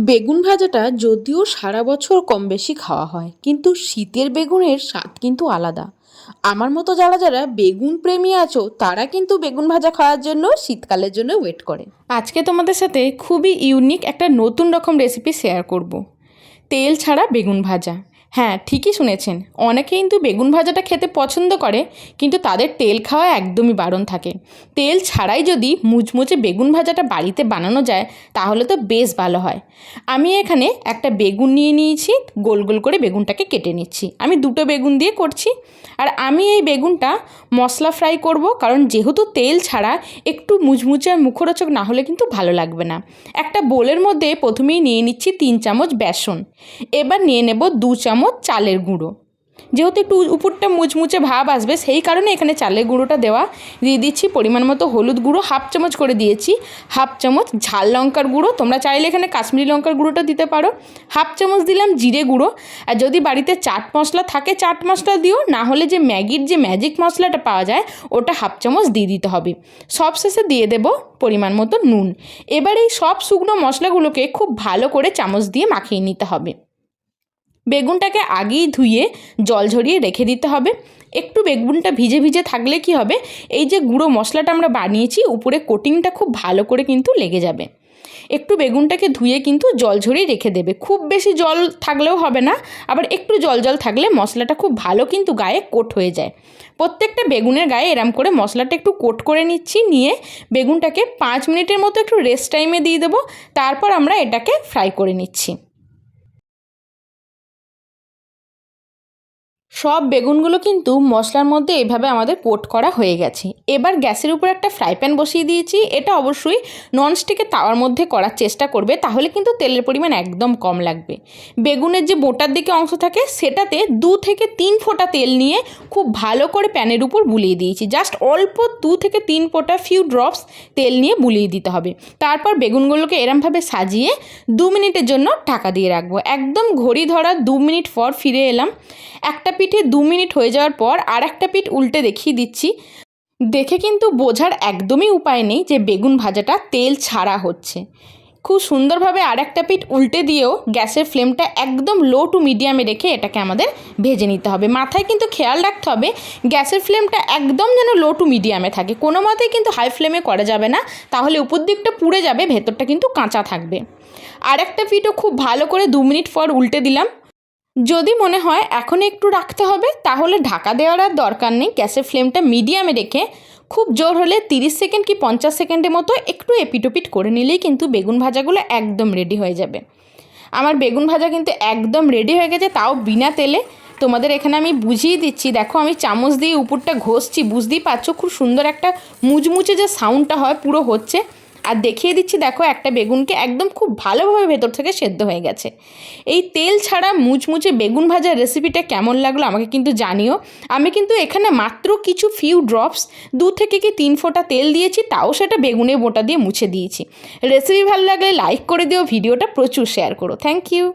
বেগুন ভাজাটা যদিও সারা বছর কম বেশি খাওয়া হয়, কিন্তু শীতের বেগুনের স্বাদ কিন্তু আলাদা। আমার মতো যারা যারা বেগুন প্রেমী আছো তারা কিন্তু বেগুন ভাজা খাওয়ার জন্য শীতকালের জন্য ওয়েট করে। আজকে তোমাদের সাথে খুবই ইউনিক একটা নতুন রকম রেসিপি শেয়ার করব। তেল ছাড়া বেগুন ভাজা। হ্যাঁ, ঠিকই শুনেছেন, অনেকে কিন্তু বেগুন ভাজাটা খেতে পছন্দ করে, কিন্তু তাদের তেল খাওয়া একদমই বারণ থাকে। তেল ছাড়াই যদি মুচমুচে বেগুন ভাজাটা বাড়িতে বানানো যায় তাহলে তো বেশ ভালো হয়। আমি এখানে একটা বেগুন নিয়ে নিয়েছি, গোল গোল করে বেগুনটাকে কেটে নিচ্ছি। আমি দুটো বেগুন দিয়ে করছি। আর আমি এই বেগুনটা মশলা ফ্রাই করব, কারণ যেহেতু তেল ছাড়া একটু মুচমুচে আর মুখরোচক না হলে কিন্তু ভালো লাগবে না। একটা বোলের মধ্যে প্রথমেই নিয়ে নিচ্ছি 3 চামচ বেসন। এবার নিয়ে নেব 2 চামচ চালের গুঁড়ো। যেহেতু একটু উপরটা মুচমুচে ভাব আসবে সেই কারণে এখানে চালের গুঁড়োটা দেওয়া। দিয়ে দিচ্ছি পরিমাণ মতো হলুদ গুঁড়ো, 1/2 চামচ করে দিয়েছি। 1/2 চামচ ঝাল লঙ্কার গুঁড়ো, তোমরা চাইলে এখানে কাশ্মীরি লঙ্কার গুঁড়োটা দিতে পারো। 1/2 চামচ দিলাম জিরে গুঁড়ো। আর যদি বাড়িতে চাট মশলা থাকে চাট মশলা দিও, না হলে যে ম্যাগির যে ম্যাজিক মশলাটা পাওয়া যায় ওটা 1/2 চামচ দিয়ে দিতে হবে। সবশেষে দিয়ে দেব পরিমাণ মতো নুন। এবার এই সব শুকনো মশলাগুলোকে খুব ভালো করে চামচ দিয়ে মাখিয়ে নিতে হবে। বেগুনটাকে আগেই ধুয়ে জল ঝরিয়ে রেখে দিতে হবে। একটু বেগুনটা ভিজে ভিজে থাকলে কি হবে, এই যে গুঁড়ো মশলাটা আমরা বানিয়েছি উপরে কোটিংটা খুব ভালো করে কিন্তু লেগে যাবে। একটু বেগুনটাকে ধুয়ে কিন্তু জল ঝরিয়ে রেখে দেবে। খুব বেশি জল থাকলেও হবে না, আবার একটু জল জল থাকলে মশলাটা খুব ভালো কিন্তু গায়ে কোট হয়ে যায়। প্রত্যেকটা বেগুনের গায়ে এরম করে মশলাটা একটু কোট করে নিচ্ছি। নিয়ে বেগুনটাকে 5 মিনিটের মতো একটু রেস্ট টাইমে দিয়ে দেবো। তারপর আমরা এটাকে ফ্রাই করে নিচ্ছি। সব বেগুনগুলো কিন্তু মশলার মধ্যে এভাবে আমাদের কোট করা হয়ে গেছে। এবার গ্যাসের উপর একটা ফ্রাই প্যান বসিয়ে দিয়েছি। এটা অবশ্যই ননস্টিকের তাওয়ার মধ্যে করার চেষ্টা করবে, তাহলে কিন্তু তেলের পরিমাণ একদম কম লাগবে। বেগুনের যে বোটার দিকে অংশ থাকে সেটাতে 2 থেকে 3 ফোঁটা তেল নিয়ে খুব ভালো করে প্যানের উপর বুলিয়ে দিয়েছি। জাস্ট অল্প 2 থেকে 3 ফোঁটা ফিউ ড্রপস তেল নিয়ে বুলিয়ে দিতে হবে। তারপর বেগুনগুলোকে এরমভাবে সাজিয়ে 2 মিনিটের জন্য ঢাকা দিয়ে রাখবো। একদম ঘড়ি ধরা 2 মিনিট পর ফিরে এলাম। একটা পিঠে 2 মিনিট হয়ে যাওয়ার পর আর একটা পিঠ উল্টে দেখিয়ে দিচ্ছি। দেখে কিন্তু বোঝার একদমই উপায় নেই যে বেগুন ভাজাটা তেল ছাড়া হচ্ছে। খুব সুন্দরভাবে আর একটা পিঠ উল্টে দিয়েও গ্যাসের ফ্লেমটা একদম লো টু মিডিয়ামে রেখে এটাকে আমাদের ভেজে নিতে হবে। মাথায় কিন্তু খেয়াল রাখতে হবে গ্যাসের ফ্লেমটা একদম যেন লো টু মিডিয়ামে থাকে, কোনো মতেই কিন্তু হাই ফ্লেমে করা যাবে না, তাহলে উপর দিকটা পুড়ে যাবে, ভেতরটা কিন্তু কাঁচা থাকবে। আর একটা পিঠও খুব ভালো করে 2 মিনিট পর উল্টে দিলাম। যদি মনে হয় এখন একটু রাখতে হবে তাহলে ঢাকা দেওয়ার আর দরকার নেই। গ্যাসের ফ্লেমটা মিডিয়ামে রেখে খুব জোর হলে 30 সেকেন্ড কি 50 সেকেন্ডের মতো একটু এপিটোপিট করে নিলেই কিন্তু বেগুন ভাজাগুলো একদম রেডি হয়ে যাবে। আমার বেগুন ভাজা কিন্তু একদম রেডি হয়ে গেছে, তাও বিনা তেলে। তোমাদের এখানে আমি বুঝিয়ে দিচ্ছি, দেখো আমি চামচ দিয়ে উপরটা ঘষছি, বুঝতেই পারছো খুব সুন্দর একটা মুচমুচে যে সাউন্ডটা হয় পুরো হচ্ছে। আর দেখিয়ে দিচ্ছি, দেখো একটা বেগুনকে একদম খুব ভালোভাবে ভেতর থেকে সেদ্ধ হয়ে গেছে। এই তেল ছাড়া মুচমুচে বেগুন ভাজার রেসিপিটা কেমন লাগলো আমাকে কিন্তু জানিও। আমি কিন্তু এখানে মাত্র কিছু ফিউ ড্রপস 2 থেকে কি 3 ফোঁটা তেল দিয়েছি, তাও সেটা বেগুনের বোঁটা দিয়ে মুছে দিয়েছি। রেসিপি ভালো লাগলে লাইক করে দিও, ভিডিওটা প্রচুর শেয়ার করো। Thank you.